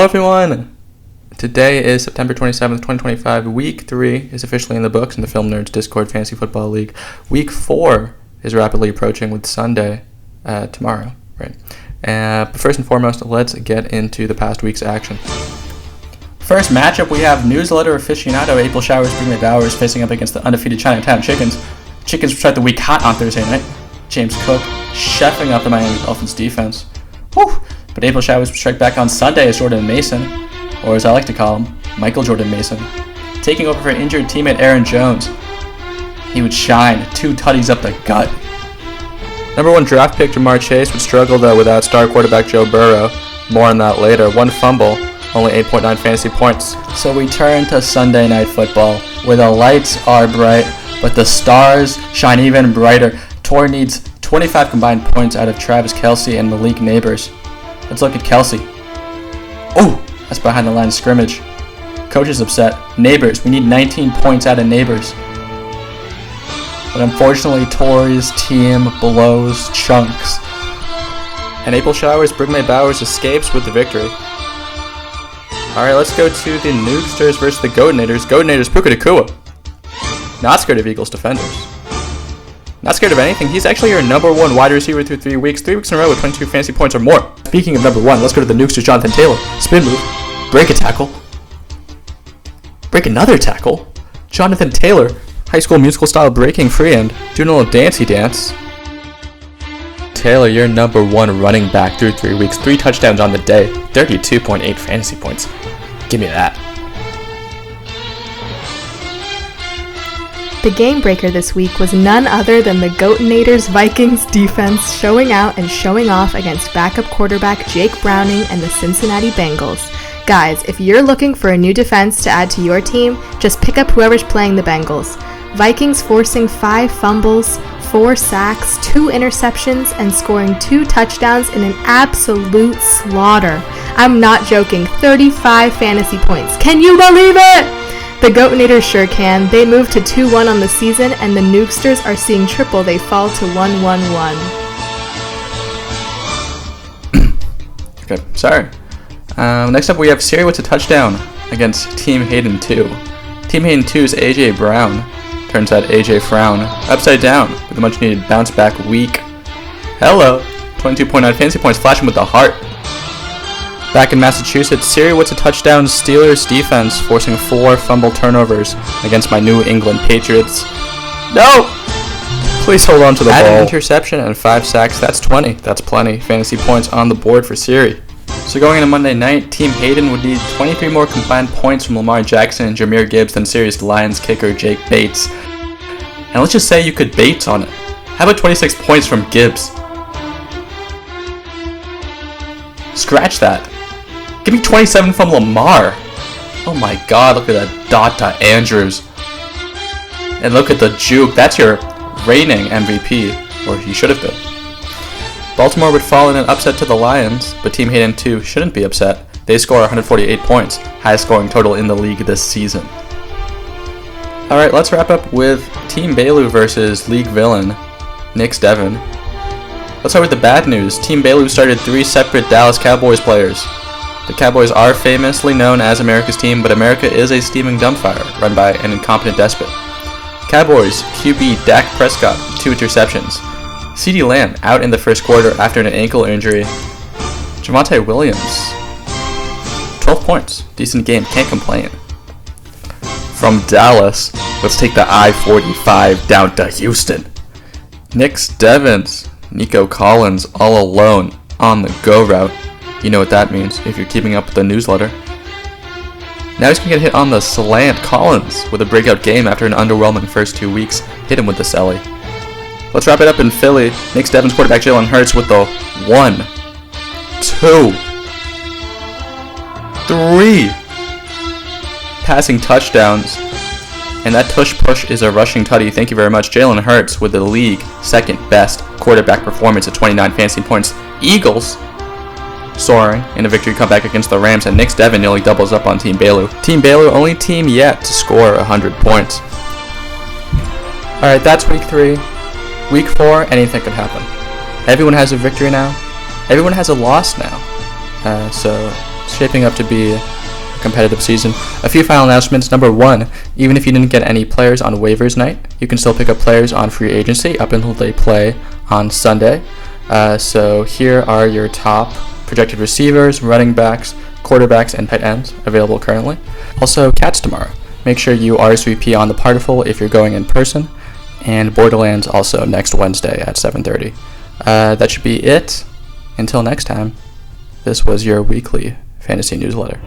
Hello everyone! Today is September 27th, 2025. Week 3 is officially in the books in the Film Nerds Discord Fantasy Football League. Week 4 is rapidly approaching with Sunday tomorrow, right? But first and foremost, let's get into the past week's action. First matchup, we have newsletter aficionado April Showers Bring Bowers facing up against the undefeated Chinatown Chickens. Chickens start the week hot on Thursday night. James Cook chefing up the Miami Dolphins defense. Whew. But April Showers would strike back on Sunday as Jordan Mason, or as I like to call him, Michael Jordan Mason, taking over for injured teammate Aaron Jones. He would shine, 2 tutties up the gut. Number 1 draft pick Ja'Marr Chase would struggle though without star quarterback Joe Burrow. More on that later. 1 fumble, only 8.9 fantasy points. So we turn to Sunday Night Football, where the lights are bright, but the stars shine even brighter. Tor needs 25 combined points out of Travis Kelce and Malik Nabers. Let's look at Kelce. Oh, that's behind the line of scrimmage. Coach is upset. Nabers, we need 19 points out of Nabers. But unfortunately, Tor's team blows chunks. And April Showers, Brigmay Bowers escapes with the victory. Alright, let's go to the Nukesters versus the Goatnators. Goatnators, Puka Nacua. Not scared of Eagles defenders. Not scared of anything. He's actually your number 1 wide receiver through 3 weeks. 3 weeks in a row with 22 fantasy points or more. Speaking of number 1, let's go to the Nukesters, Jonathan Taylor. Spin move. Break a tackle. Break another tackle. Jonathan Taylor. High School Musical style breaking free and doing a little dancey dance. Taylor, your number 1 running back through 3 weeks. 3 touchdowns on the day. 32.8 fantasy points. Give me that. The game breaker this week was none other than the Goatnators Vikings defense showing out and showing off against backup quarterback Jake Browning and the Cincinnati Bengals. Guys, if you're looking for a new defense to add to your team, just pick up whoever's playing the Bengals. Vikings forcing 5 fumbles, 4 sacks, 2 interceptions, and scoring 2 touchdowns in an absolute slaughter. I'm not joking, 35 fantasy points. Can you believe it? The Goatnators sure can. They moved to 2-1 on the season, and the Nukesters are seeing triple. They fall to 1-1-1. Okay, sorry. Next up, we have Siri with a touchdown against Team Hayden 2. Team Hayden 2's AJ Brown. Turns out AJ Frown. Upside down with a much needed bounce back week. Hello. 22.9 fantasy points flashing with the heart. Back in Massachusetts, Siri with a touchdown. Steelers defense forcing 4 fumble turnovers against my New England Patriots. No! Please hold on to the ball. Add an interception and 5 sacks. That's 20. That's plenty. Fantasy points on the board for Siri. So going into Monday night, Team Hayden would need 23 more combined points from Lamar Jackson and Jahmyr Gibbs than Sirius Lions kicker Jake Bates. And let's just say you could Bates on it. How about 26 points from Gibbs? Scratch that. Give me 27 from Lamar. Oh my god, look at that dot to Andrews. And look at the juke. That's your reigning MVP. Or he should have been. Baltimore would fall in an upset to the Lions, but Team Hayden 2 shouldn't be upset. They score 148 points, highest scoring total in the league this season. Alright, let's wrap up with Team Bailu versus League Villain, Nick's Devon. Let's start with the bad news. Team Bailu started 3 separate Dallas Cowboys players. The Cowboys are famously known as America's team, but America is a steaming dumbfire run by an incompetent despot. Cowboys QB Dak Prescott, 2 interceptions. CeeDee Lamb out in the first quarter after an ankle injury. Javonte Williams, 12 points. Decent game, can't complain. From Dallas, let's take the I-45 down to Houston. Nick's Devons, Nico Collins all alone on the go route. You know what that means if you're keeping up with the newsletter. Now he's going to get hit on the slant. Collins with a breakout game after an underwhelming first 2 weeks. Hit him with the celly. Let's wrap it up in Philly. Nick's Devon's quarterback Jalen Hurts with the 1, 2, 3 passing touchdowns. And that tush push is a rushing tutty. Thank you very much. Jalen Hurts with the league second best quarterback performance at 29 fantasy points. Eagles soaring in a victory comeback against the Rams, and Nick's Devon nearly doubles up on Team Bailu. Team Bailu, only team yet to score 100 points. Alright, that's week 3. Week 4, anything could happen. Everyone has a victory now. Everyone has a loss now. So It's shaping up to be a competitive season. A few final announcements. Number one, even if you didn't get any players on waivers night, you can still pick up players on free agency up until they play on Sunday. So here are your top projected receivers, running backs, quarterbacks, and tight ends available currently. Also, Cats tomorrow. Make sure you RSVP on the Partiful if you're going in person. And Borderlands also next Wednesday at 7:30. That should be it. Until next time, this was your weekly fantasy newsletter.